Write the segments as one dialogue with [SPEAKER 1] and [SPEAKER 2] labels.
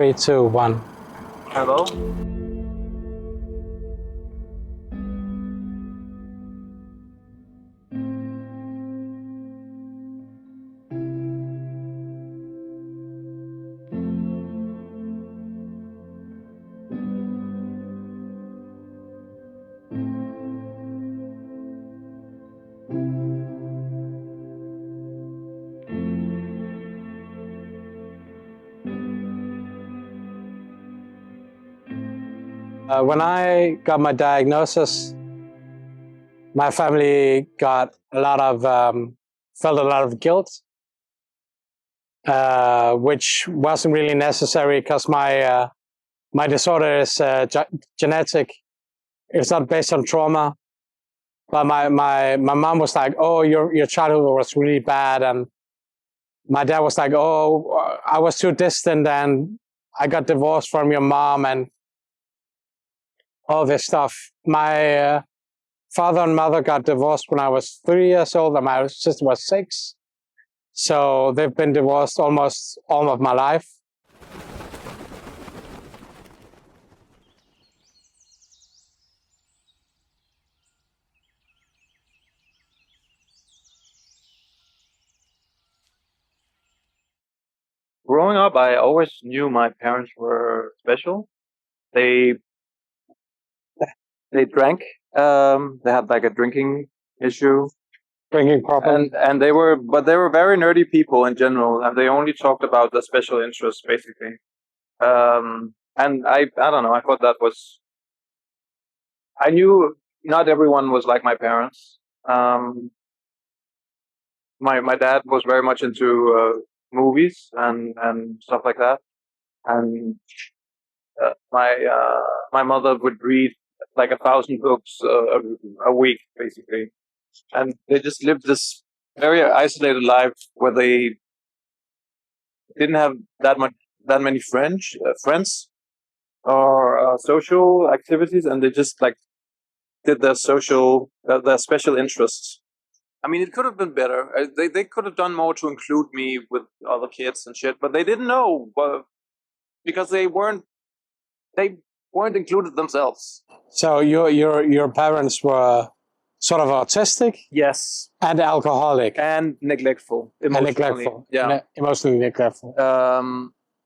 [SPEAKER 1] 3, 2, 1.
[SPEAKER 2] Hello?
[SPEAKER 1] When I got my diagnosis, my family got a lot of felt a lot of guilt, which wasn't really necessary because my disorder is genetic. It's not based on trauma. But my mom was like, "Oh, your childhood was really bad," and my dad was like, "Oh, I was too distant, and I got divorced from your mom," and all this stuff. My father and mother got divorced when I was 3 years old, and my sister was 6. So they've been divorced almost all of my life.
[SPEAKER 2] Growing up, I always knew my parents were special. They drank. They had like a drinking issue,
[SPEAKER 1] Drinking problem.
[SPEAKER 2] and they were very nerdy people in general, and they only talked about the special interests basically. And I don't know. I thought that was. I knew not everyone was like my parents. My dad was very much into movies and stuff like that, and my mother would read like 1,000 books a week basically, and they just lived this very isolated life where they didn't have that many friends or social activities, and they just like did their their special interests. I mean, it could have been better. They could have done more to include me with other kids and shit, but they didn't know because they weren't included themselves.
[SPEAKER 1] So your parents were sort of autistic?
[SPEAKER 2] Yes.
[SPEAKER 1] And alcoholic.
[SPEAKER 2] And neglectful.
[SPEAKER 1] Neglectful.
[SPEAKER 2] Yeah.
[SPEAKER 1] Emotionally neglectful.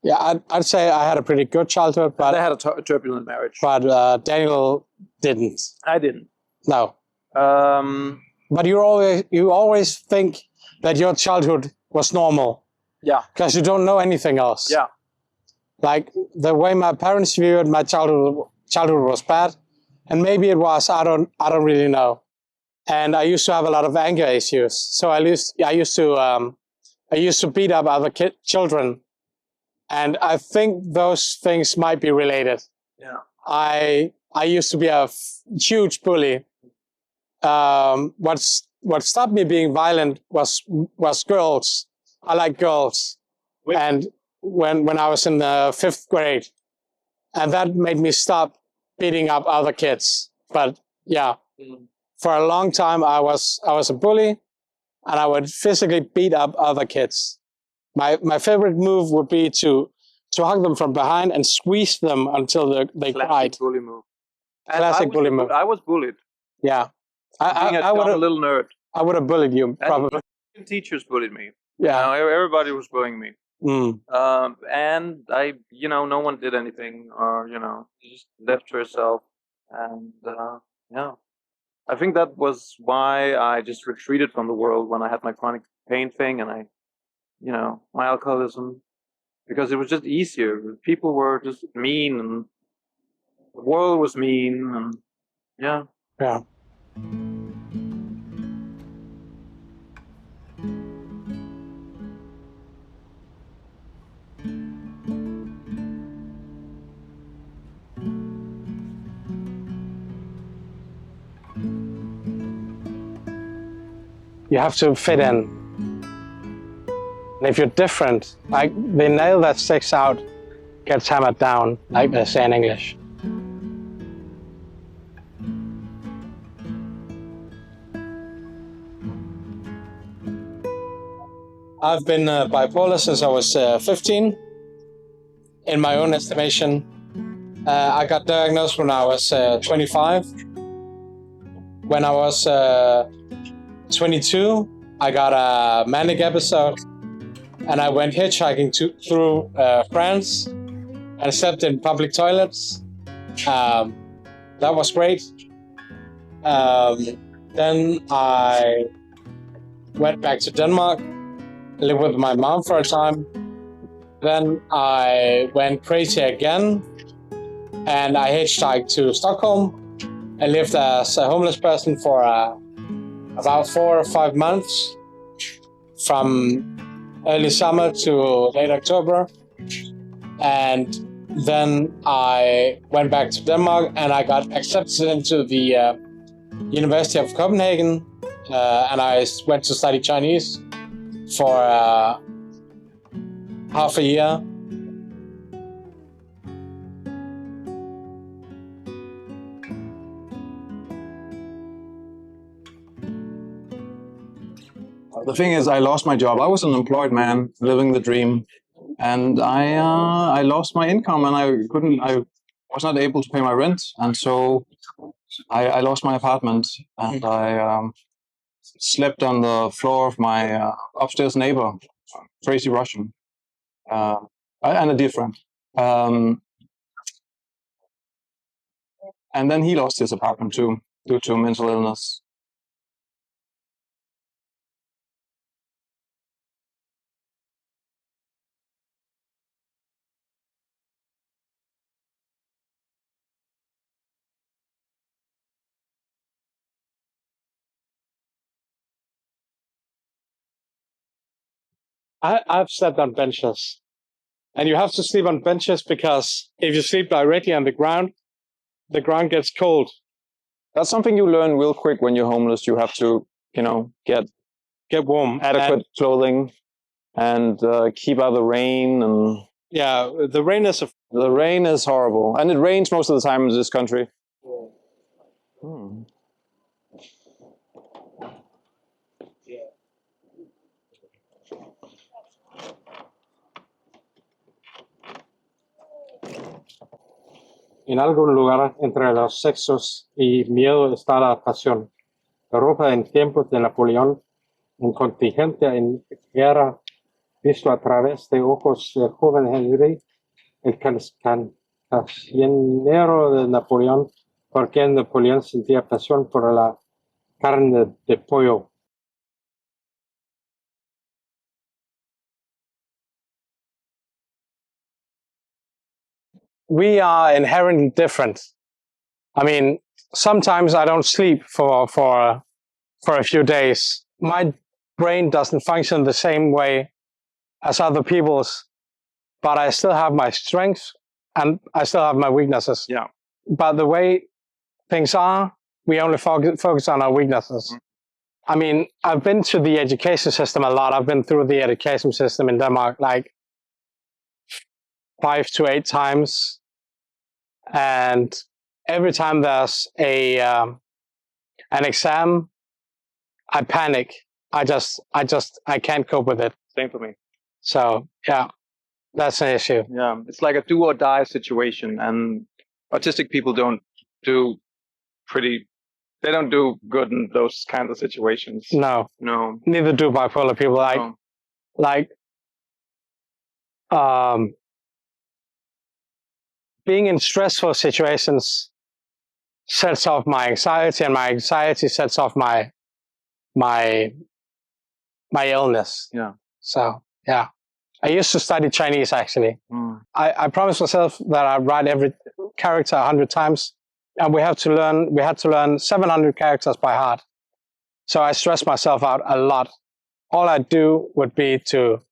[SPEAKER 1] Yeah, I'd say I had a pretty good childhood, but
[SPEAKER 2] they had a turbulent marriage.
[SPEAKER 1] But Daniel didn't.
[SPEAKER 2] I didn't.
[SPEAKER 1] No. But you always think that your childhood was normal.
[SPEAKER 2] Yeah.
[SPEAKER 1] Because you don't know anything else.
[SPEAKER 2] Yeah.
[SPEAKER 1] Like the way my parents viewed my childhood was bad, and maybe it was. I don't really know. And I used to have a lot of anger issues. So I used to beat up other children, and I think those things might be related.
[SPEAKER 2] Yeah.
[SPEAKER 1] I used to be a huge bully. What stopped me being violent was girls. I like girls. Wait. And when I was in the 5th grade, and that made me stop beating up other kids. But yeah, for a long time I was a bully, and I would physically beat up other kids. My favorite move would be to hug them from behind and squeeze them until they cried.
[SPEAKER 2] Classic bully move.
[SPEAKER 1] Classic bully move.
[SPEAKER 2] I was bullied.
[SPEAKER 1] Yeah.
[SPEAKER 2] I would have a little nerd.
[SPEAKER 1] I would have bullied you, probably.
[SPEAKER 2] And teachers bullied me.
[SPEAKER 1] Yeah.
[SPEAKER 2] Everybody was bullying me.
[SPEAKER 1] Mm.
[SPEAKER 2] And no one did anything, or, just left to herself. And, yeah. I think that was why I just retreated from the world when I had my chronic pain thing and my alcoholism, because it was just easier. People were just mean, and the world was mean, and yeah.
[SPEAKER 1] Yeah. You have to fit in. And if you're different, like the nail that sticks out gets hammered down, like they say in English. I've been bipolar since I was 15. in my own estimation. I got diagnosed when I was 25. When I was 22, I got a manic episode, and I went hitchhiking through France and slept in public toilets. That was great. Then I went back to Denmark, lived with my mom for a time. Then I went crazy again, and I hitchhiked to Stockholm. I lived as a homeless person for about 4 or 5 months, from early summer to late October. And then I went back to Denmark, and I got accepted into the University of Copenhagen, and I went to study Chinese for half a year.
[SPEAKER 2] The thing is, I lost my job. I was an employed man living the dream, and I lost my income, and I was not able to pay my rent, and so I lost my apartment, and I slept on the floor of my upstairs neighbor, crazy Russian, and a dear friend. And then he lost his apartment too, due to mental illness.
[SPEAKER 1] I've slept on benches, and you have to sleep on benches because if you sleep directly on the ground gets cold.
[SPEAKER 2] That's something you learn real quick when you're homeless. You have to, get
[SPEAKER 1] warm,
[SPEAKER 2] adequate clothing, and keep out the rain. And
[SPEAKER 1] yeah, the rain
[SPEAKER 2] is horrible, and it rains most of the time in this country.
[SPEAKER 1] En algún lugar entre los sexos y miedo está la pasión. Europa en tiempos de Napoleón, un contingente en guerra, visto a través de ojos del joven Henry, el cancionero de Napoleón, porque Napoleón sentía pasión por la carne de pollo. We are inherently different. I mean, sometimes I don't sleep for a few days. My brain doesn't function the same way as other people's, but I still have my strengths and I still have my weaknesses.
[SPEAKER 2] Yeah.
[SPEAKER 1] But the way things are, we only focus on our weaknesses. I mean, I've been to the education system a lot. I've been through the education system in Denmark like 5 to 8 times, and every time there's an exam, I panic. I can't cope with it.
[SPEAKER 2] Same for me.
[SPEAKER 1] So yeah, that's an issue.
[SPEAKER 2] Yeah, it's like a do or die situation, and autistic people don't do good in those kinds of situations.
[SPEAKER 1] No. Neither do bipolar people. Being in stressful situations sets off my anxiety, and my anxiety sets off my illness.
[SPEAKER 2] Yeah.
[SPEAKER 1] So yeah, I used to study Chinese actually. I promised myself that I'd write every character 100 times, and we had to learn 700 characters by heart. So I stressed myself out a lot. All I'd do would be to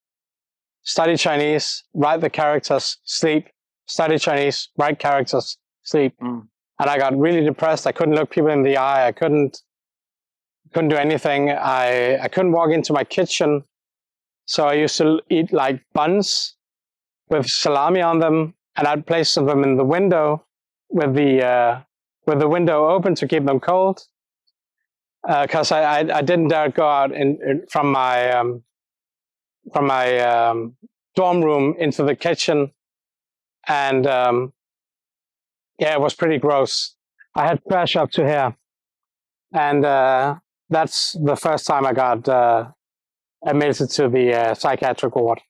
[SPEAKER 1] study Chinese, write the characters, sleep, study Chinese, write characters, sleep. And I got really depressed. I couldn't look people in the eye. I couldn't do anything. I couldn't walk into my kitchen. So I used to eat like buns with salami on them, and I'd place them in the window with the window open to keep them cold. Because I didn't dare go out from my dorm room into the kitchen and yeah, it was pretty gross. I had trash up to here, and that's the first time I got admitted to the psychiatric ward.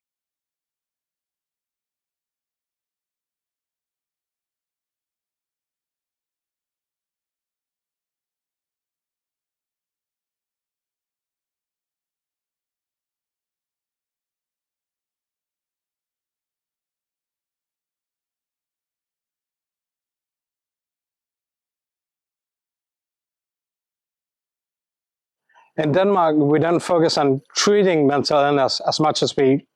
[SPEAKER 1] In Denmark, we don't focus on treating mental illness as much as we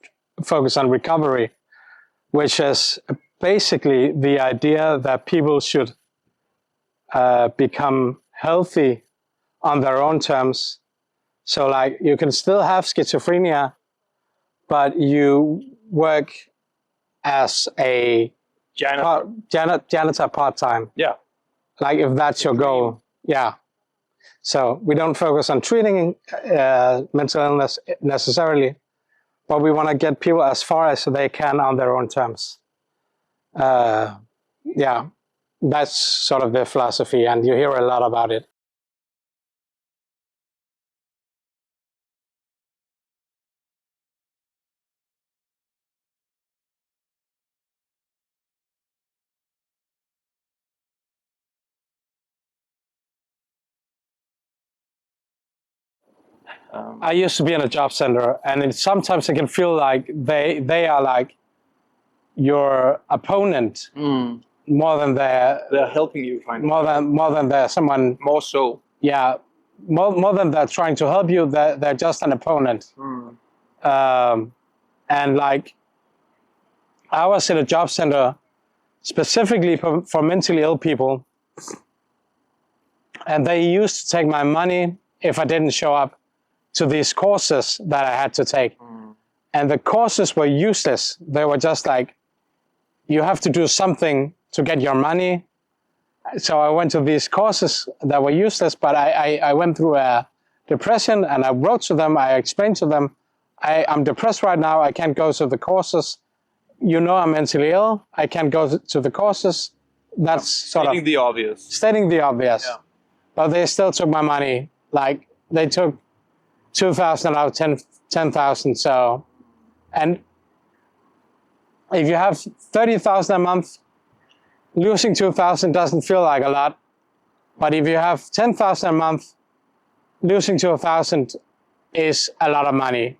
[SPEAKER 1] focus on recovery, which is basically the idea that people should become healthy on their own terms. So like you can still have schizophrenia, but you work as a janitor part-time.
[SPEAKER 2] Yeah.
[SPEAKER 1] Like if that's your goal. Yeah. So we don't focus on treating mental illness necessarily, but we want to get people as far as they can on their own terms. Yeah, that's sort of the philosophy, and you hear a lot about it. I used to be in a job center, and sometimes it can feel like they are like your opponent more than
[SPEAKER 2] they're helping you find
[SPEAKER 1] more than they're someone.
[SPEAKER 2] More so.
[SPEAKER 1] Yeah, more than they're trying to help you. They're just an opponent. And like I was in a job center specifically for mentally ill people, and they used to take my money if I didn't show up to these courses that I had to take. And the courses were useless. They were just like, you have to do something to get your money. So I went to these courses that were useless, but I went through a depression, and I wrote to them, I explained to them, I'm depressed right now, I can't go to the courses. You know I'm mentally ill, I can't go to the courses. That's sort of
[SPEAKER 2] stating the obvious.
[SPEAKER 1] Stating the obvious. Yeah. But they still took my money. Like they took 2,000 out of 10,000. So, and if you have 30,000 a month, losing 2,000 doesn't feel like a lot. But if you have 10,000 a month, losing 2,000 is a lot of money.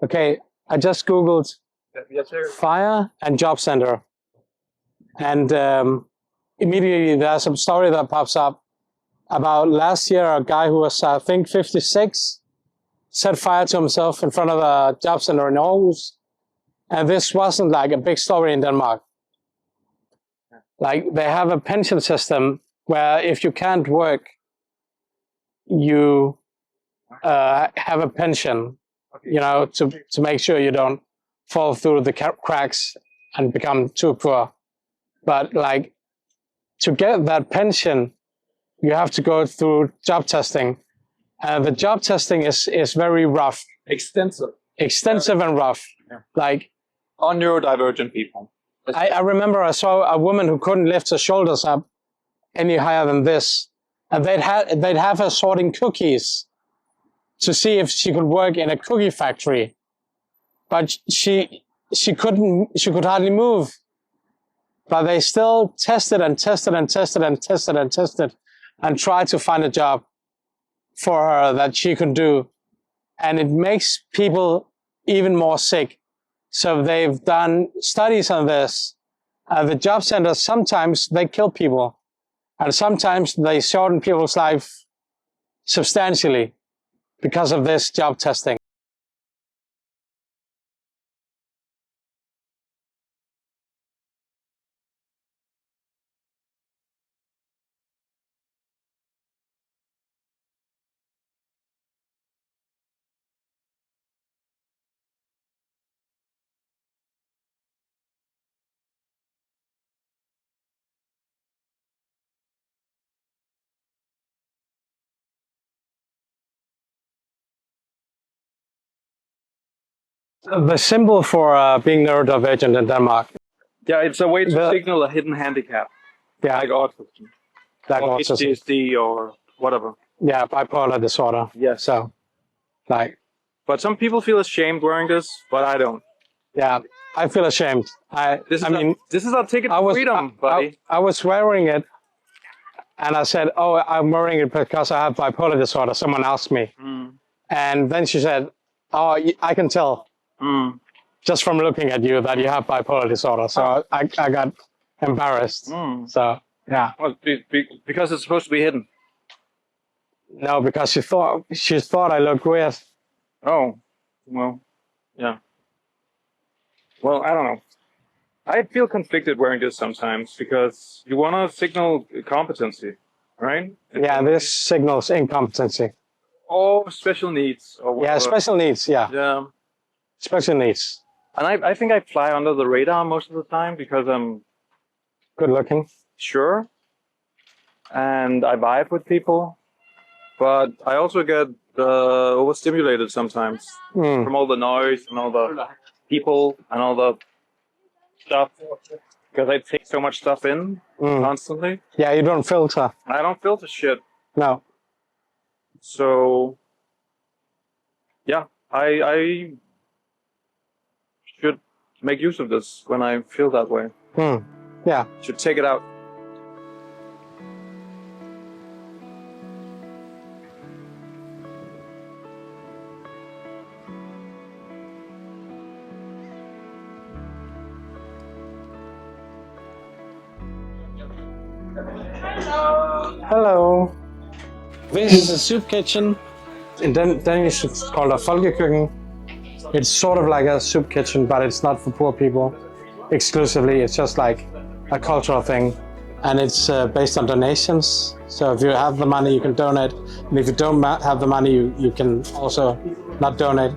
[SPEAKER 1] Okay, I just Googled fire and job center. And immediately there's some story that pops up about last year, a guy who was, I think, 56, set fire to himself in front of a job center in Aarhus. And this wasn't like a big story in Denmark. Like they have a pension system where if you can't work, you have a pension, you know, to make sure you don't fall through the cracks and become too poor. But like to get that pension, you have to go through job testing. The job testing is very rough. Extensive and rough. Yeah. Like
[SPEAKER 2] on neurodivergent people.
[SPEAKER 1] I remember I saw a woman who couldn't lift her shoulders up any higher than this. And they'd have her sorting cookies to see if she could work in a cookie factory. But she could hardly move. But they still tested and tested and tested and tested and tested and tried to find a job for her that she could do. And it makes people even more sick. So they've done studies on this. The job centers, sometimes they kill people. And sometimes they shorten people's life substantially because of this job testing. the symbol for being neurodivergent in Denmark.
[SPEAKER 2] Yeah, it's a way to signal a hidden handicap,
[SPEAKER 1] Yeah,
[SPEAKER 2] like autism,
[SPEAKER 1] like
[SPEAKER 2] or
[SPEAKER 1] autism.
[SPEAKER 2] ADHD, or whatever.
[SPEAKER 1] Yeah, bipolar disorder.
[SPEAKER 2] Yes.
[SPEAKER 1] So, like,
[SPEAKER 2] but some people feel ashamed wearing this, but I don't.
[SPEAKER 1] Yeah, I feel ashamed.
[SPEAKER 2] This is our ticket to freedom, buddy.
[SPEAKER 1] I was wearing it, and I said, "Oh, I'm wearing it because I have bipolar disorder." Someone asked me, and then she said, "Oh, I can tell just from looking at you that you have bipolar disorder." So I got embarrassed. So yeah.
[SPEAKER 2] Well, because it's supposed to be hidden.
[SPEAKER 1] No, because she thought I looked weird.
[SPEAKER 2] Oh, well, yeah. Well, I don't know. I feel conflicted wearing this sometimes because you want to signal competency, right?
[SPEAKER 1] Yeah, this signals incompetency.
[SPEAKER 2] Or special needs. Or whatever.
[SPEAKER 1] Yeah, special needs, yeah.
[SPEAKER 2] Yeah.
[SPEAKER 1] Special needs.
[SPEAKER 2] And I think I fly under the radar most of the time because I'm
[SPEAKER 1] good looking.
[SPEAKER 2] Sure. And I vibe with people. But I also get overstimulated sometimes from all the noise and all the people and all the stuff, because I take so much stuff in constantly.
[SPEAKER 1] Yeah, you don't filter.
[SPEAKER 2] I don't filter shit.
[SPEAKER 1] No.
[SPEAKER 2] So, yeah, I should make use of this when I feel that way.
[SPEAKER 1] Yeah.
[SPEAKER 2] Should take it out.
[SPEAKER 1] Hello. This is a soup kitchen. In Danish, it's called a folkekøkken. It's sort of like a soup kitchen, but it's not for poor people exclusively. It's just like a cultural thing. And it's based on donations. So if you have the money, you can donate. And if you don't have the money, you can also not donate.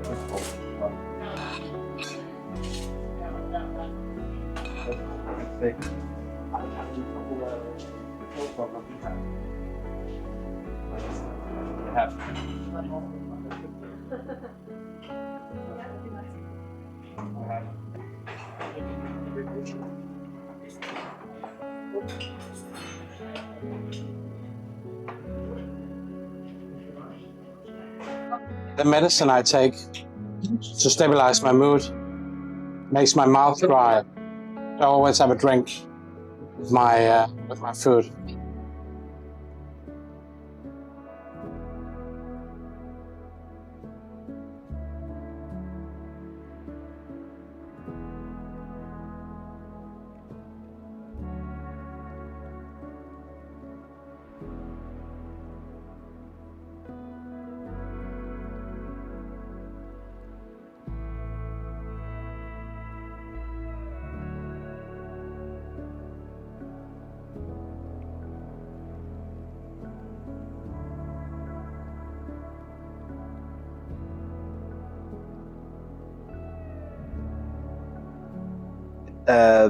[SPEAKER 1] The medicine I take to stabilize my mood makes my mouth dry. I always have a drink with my food.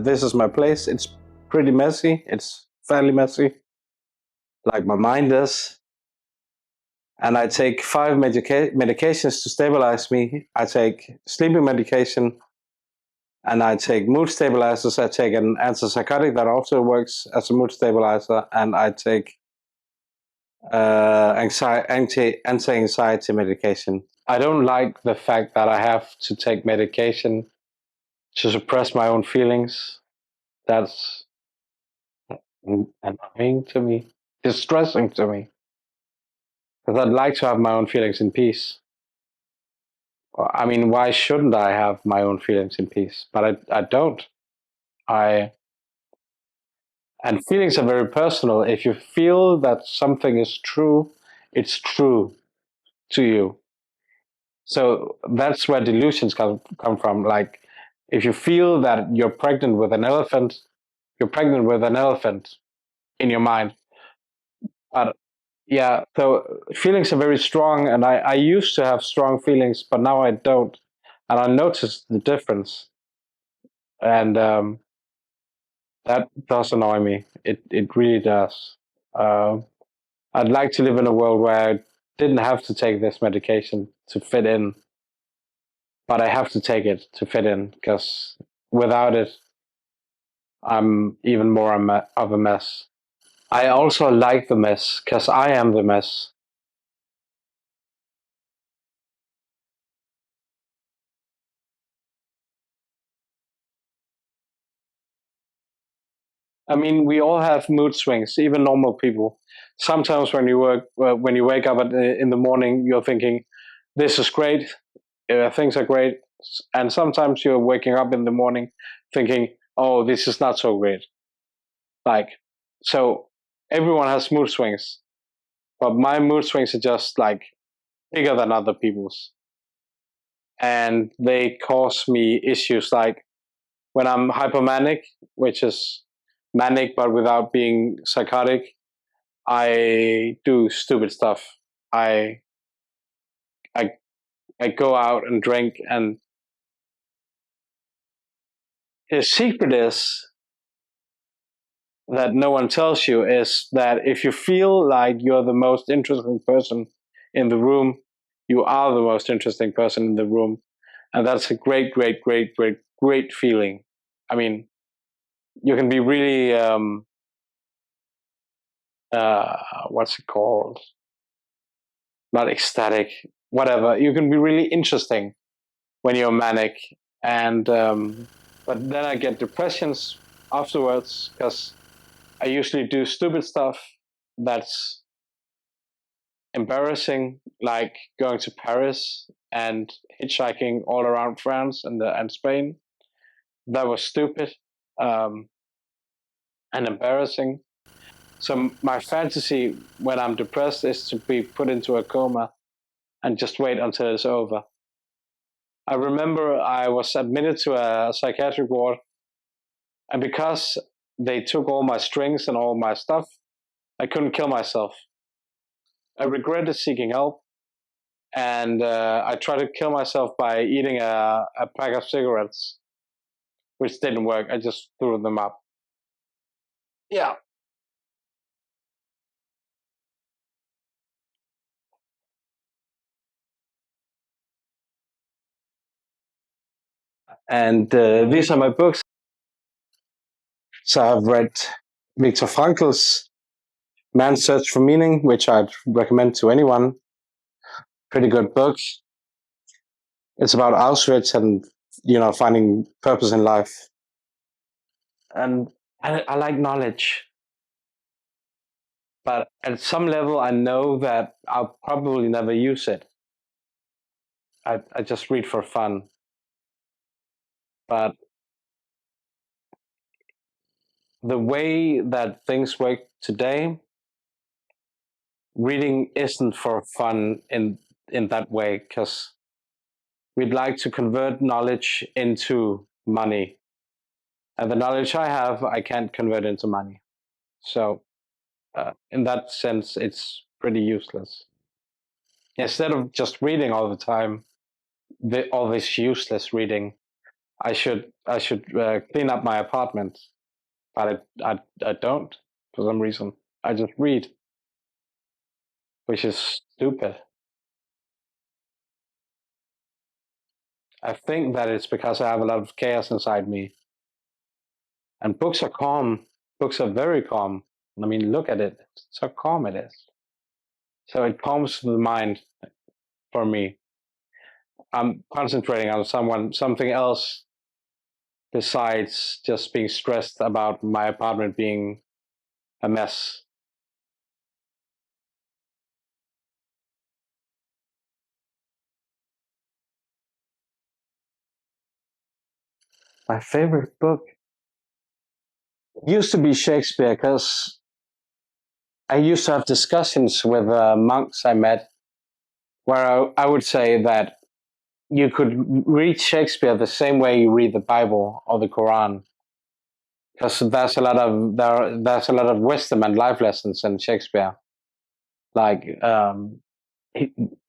[SPEAKER 1] This is my place. It's pretty messy. It's fairly messy, like my mind is. And I take 5 medications to stabilize me. I take sleeping medication, and I take mood stabilizers. I take an antipsychotic that also works as a mood stabilizer, and I take anti-anxiety medication. I don't like the fact that I have to take medication to suppress my own feelings. That's annoying to me, distressing to me, because I'd like to have my own feelings in peace. I mean, why shouldn't I have my own feelings in peace? But I don't. And feelings are very personal. If you feel that something is true, it's true to you. So that's where delusions come from. Like, if you feel that you're pregnant with an elephant, you're pregnant with an elephant in your mind. But yeah, so feelings are very strong, and I used to have strong feelings, but now I don't. And I noticed the difference. And that does annoy me. It really does. I'd like to live in a world where I didn't have to take this medication to fit in. but I have to take it to fit in, because without it, I'm even more of a mess. I also like the mess, because I am the mess. I mean, we all have mood swings, even normal people. Sometimes when you wake up in the morning, you're thinking, "This is great, things are great," and sometimes you're waking up in the morning thinking, "Oh, this is not so great." Like, so everyone has mood swings, but my mood swings are just like bigger than other people's, and they cause me issues like when I'm hypomanic, which is manic but without being psychotic. I do stupid stuff. I I I go out and drink, and the secret is that no one tells you is that if you feel like you're the most interesting person in the room, you are the most interesting person in the room, and that's a great, great, great, great, great feeling. I mean, you can be really what's it called? Not ecstatic, whatever. You can be really interesting when you're manic, and but then I get depressions afterwards because I usually do stupid stuff that's embarrassing, like going to Paris and hitchhiking all around France and Spain. That was stupid and embarrassing. So my fantasy when I'm depressed is to be put into a coma and just wait until it's over. I remember I was admitted to a psychiatric ward, and because they took all my strings and all my stuff, I couldn't kill myself. I regretted seeking help, and I tried to kill myself by eating a pack of cigarettes, which didn't work. I just threw them up. Yeah. And these are my books. So I've read Viktor Frankl's Man's Search for Meaning, which I'd recommend to anyone. Pretty good book. It's about Auschwitz and finding purpose in life. And I like knowledge, but at some level, I know that I'll probably never use it. I just read for fun. But the way that things work today, reading isn't for fun in that way, because we'd like to convert knowledge into money. And the knowledge I have, I can't convert into money. So in that sense, it's pretty useless. Instead of just reading all the time, all this useless reading, I should clean up my apartment, but I don't for some reason. I just read, which is stupid. I think that it's because I have a lot of chaos inside me. And books are calm. Books are very calm. I mean, look at it. It's how calm it is. So it calms the mind for me. I'm concentrating on something else besides just being stressed about my apartment being a mess. My favorite book used to be Shakespeare, because I used to have discussions with monks I met where I would say that you could read Shakespeare the same way you read the Bible or the Quran, because there's a lot of wisdom and life lessons in Shakespeare. Like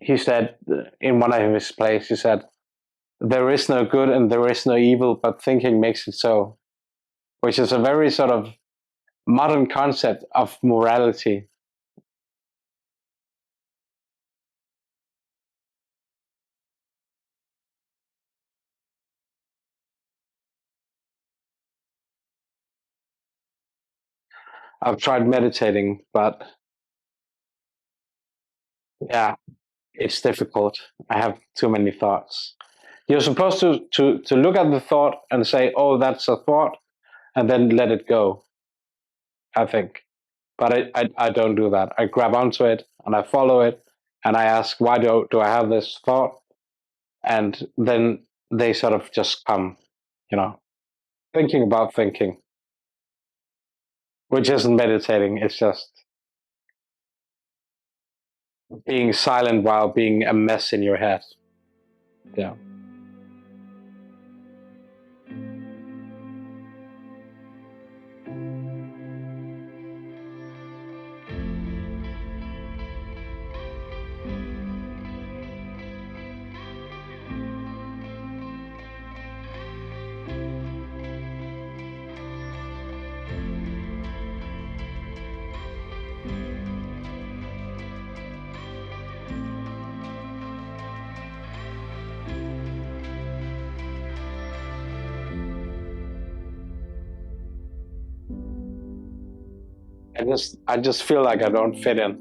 [SPEAKER 1] he said in one of his plays, he said, "There is no good and there is no evil, but thinking makes it so," which is a very sort of modern concept of morality. I've tried meditating, but yeah, it's difficult. I have too many thoughts. You're supposed to look at the thought and say, oh, that's a thought, and then let it go, I think. But I don't do that. I grab onto it and I follow it and I ask, why do I have this thought? And then they sort of just come, thinking about thinking, which isn't meditating. It's just being silent while being a mess in your head. Yeah. I just feel like I don't fit in.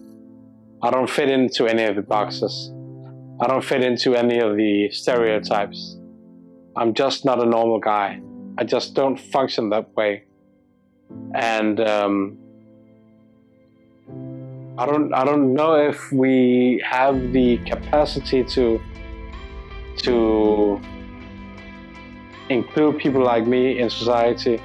[SPEAKER 1] I don't fit into any of the boxes. I don't fit into any of the stereotypes. I'm just not a normal guy. I just don't function that way. And I don't know if we have the capacity to include people like me in society.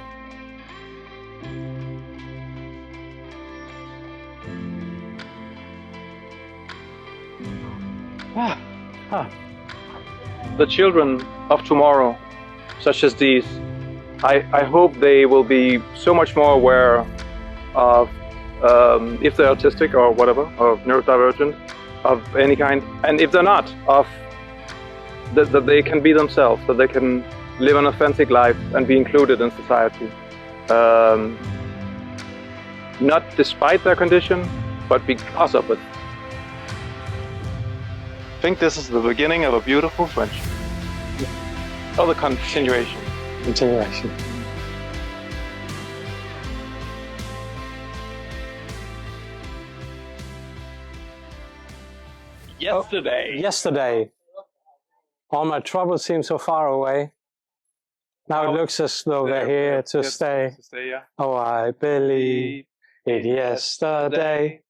[SPEAKER 2] The children of tomorrow, such as these, I hope they will be so much more aware of if they're autistic or whatever, or neurodivergent of any kind, and if they're not, of that they can be themselves, that they can live an authentic life and be included in society. Not despite their condition, but because of it. I think this is the beginning of a beautiful friendship. Oh, the continuation.
[SPEAKER 1] Continuation. Yesterday, all my troubles seem so far away. Now it looks as though they're here to stay.
[SPEAKER 2] Yeah.
[SPEAKER 1] Oh, I believe in yesterday.